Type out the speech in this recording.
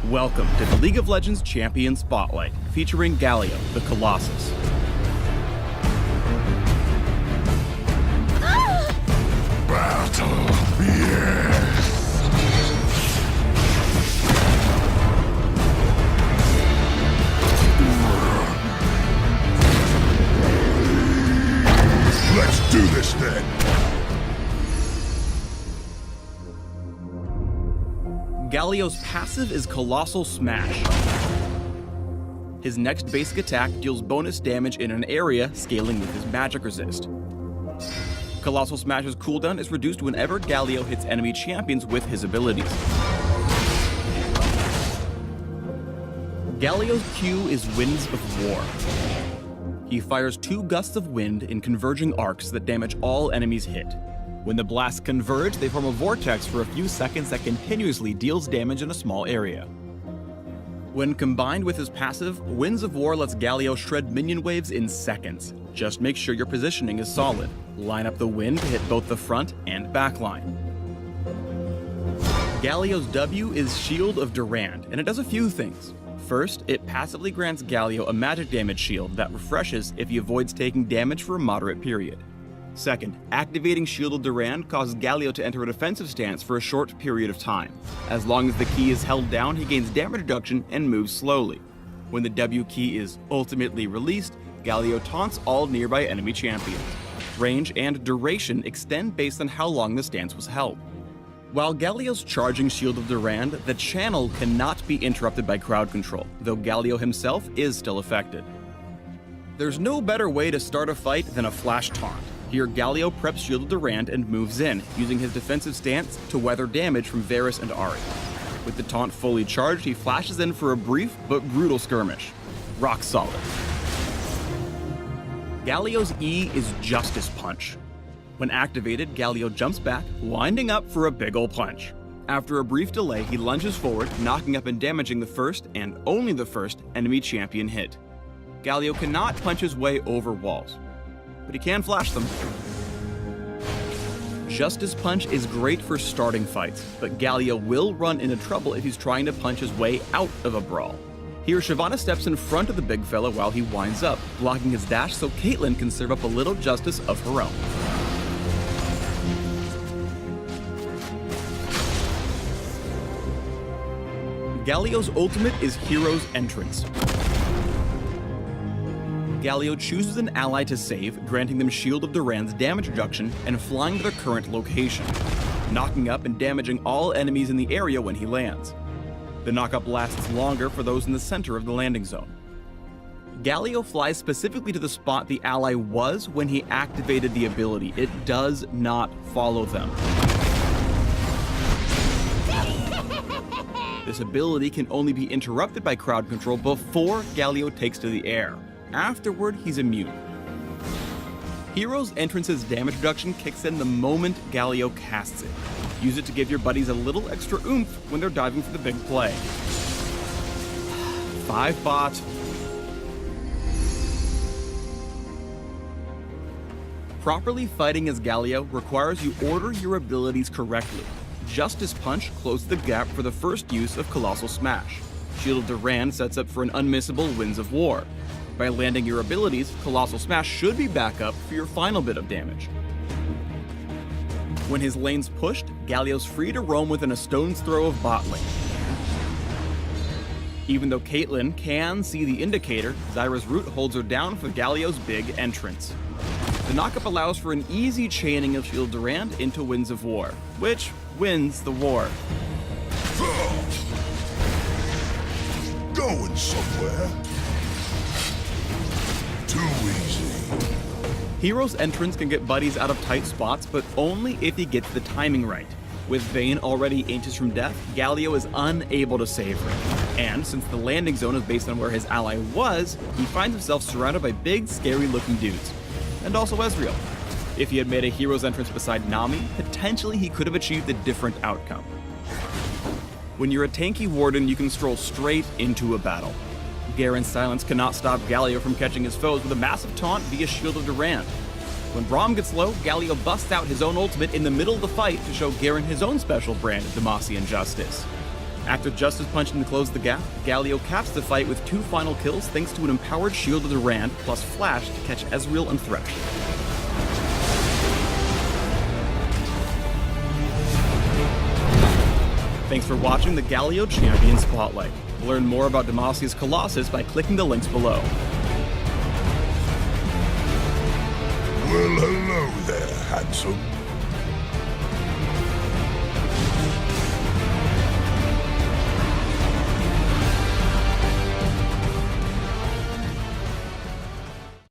Welcome to the League of Legends Champion Spotlight, featuring Galio, the Colossus. Battle, yes! Let's do this then! Galio's passive is Colossal Smash. His next basic attack deals bonus damage in an area, scaling with his magic resist. Colossal Smash's cooldown is reduced whenever Galio hits enemy champions with his abilities. Galio's Q is Winds of War. He fires 2 gusts of wind in converging arcs that damage all enemies hit. When the blasts converge, they form a vortex for a few seconds that continuously deals damage in a small area. When combined with his passive, Winds of War lets Galio shred minion waves in seconds. Just make sure your positioning is solid. Line up the wind to hit both the front and back line. Galio's W is Shield of Durand, and it does a few things. First, it passively grants Galio a magic damage shield that refreshes if he avoids taking damage for a moderate period. Second, activating Shield of Durand causes Galio to enter a defensive stance for a short period of time. As long as the key is held down, he gains damage reduction and moves slowly. When the W key is ultimately released, Galio taunts all nearby enemy champions. Range and duration extend based on how long the stance was held. While Galio's charging Shield of Durand, the channel cannot be interrupted by crowd control, though Galio himself is still affected. There's no better way to start a fight than a flash taunt. Here, Galio preps Shield of Durand and moves in, using his defensive stance to weather damage from Varus and Ahri. With the taunt fully charged, he flashes in for a brief but brutal skirmish. Rock solid. Galio's E is Justice Punch. When activated, Galio jumps back, winding up for a big ol' punch. After a brief delay, he lunges forward, knocking up and damaging the first, and only the first, enemy champion hit. Galio cannot punch his way over walls, but he can flash them. Justice Punch is great for starting fights, but Galio will run into trouble if he's trying to punch his way out of a brawl. Here, Shyvana steps in front of the big fella while he winds up, blocking his dash so Caitlyn can serve up a little justice of her own. Galio's ultimate is Hero's Entrance. Galio chooses an ally to save, granting them Shield of Durand's damage reduction and flying to their current location, knocking up and damaging all enemies in the area when he lands. The knockup lasts longer for those in the center of the landing zone. Galio flies specifically to the spot the ally was when he activated the ability. It does not follow them. This ability can only be interrupted by crowd control before Galio takes to the air. Afterward, he's immune. Hero's Entrance's damage reduction kicks in the moment Galio casts it. Use it to give your buddies a little extra oomph when they're diving for the big play. 5 bot. Properly fighting as Galio requires you order your abilities correctly. Justice Punch closes the gap for the first use of Colossal Smash. Shield of Durand sets up for an unmissable Winds of War. By landing your abilities, Colossal Smash should be back up for your final bit of damage. When his lane's pushed, Galio's free to roam within a stone's throw of bot lane. Even though Caitlyn can see the indicator, Zyra's root holds her down for Galio's big entrance. The knockup allows for an easy chaining of Shield of Durand into Winds of War, which wins the war. Going somewhere? Too easy. Hero's Entrance can get buddies out of tight spots, but only if he gets the timing right. With Vayne already inches from death, Galio is unable to save her. And since the landing zone is based on where his ally was, he finds himself surrounded by big, scary-looking dudes. And also Ezreal. If he had made a Hero's Entrance beside Nami, potentially he could have achieved a different outcome. When you're a tanky Warden, you can stroll straight into a battle. Garen's silence cannot stop Galio from catching his foes with a massive taunt via Shield of Durand. When Braum gets low, Galio busts out his own ultimate in the middle of the fight to show Garen his own special brand of Demacian justice. Act of Justice punching to close the gap, Galio caps the fight with 2 final kills thanks to an empowered Shield of Durand plus Flash to catch Ezreal and Thresh. Thanks for watching the Galio Champion Spotlight. Learn more about Demacia's Colossus by clicking the links below. Well, hello there, handsome.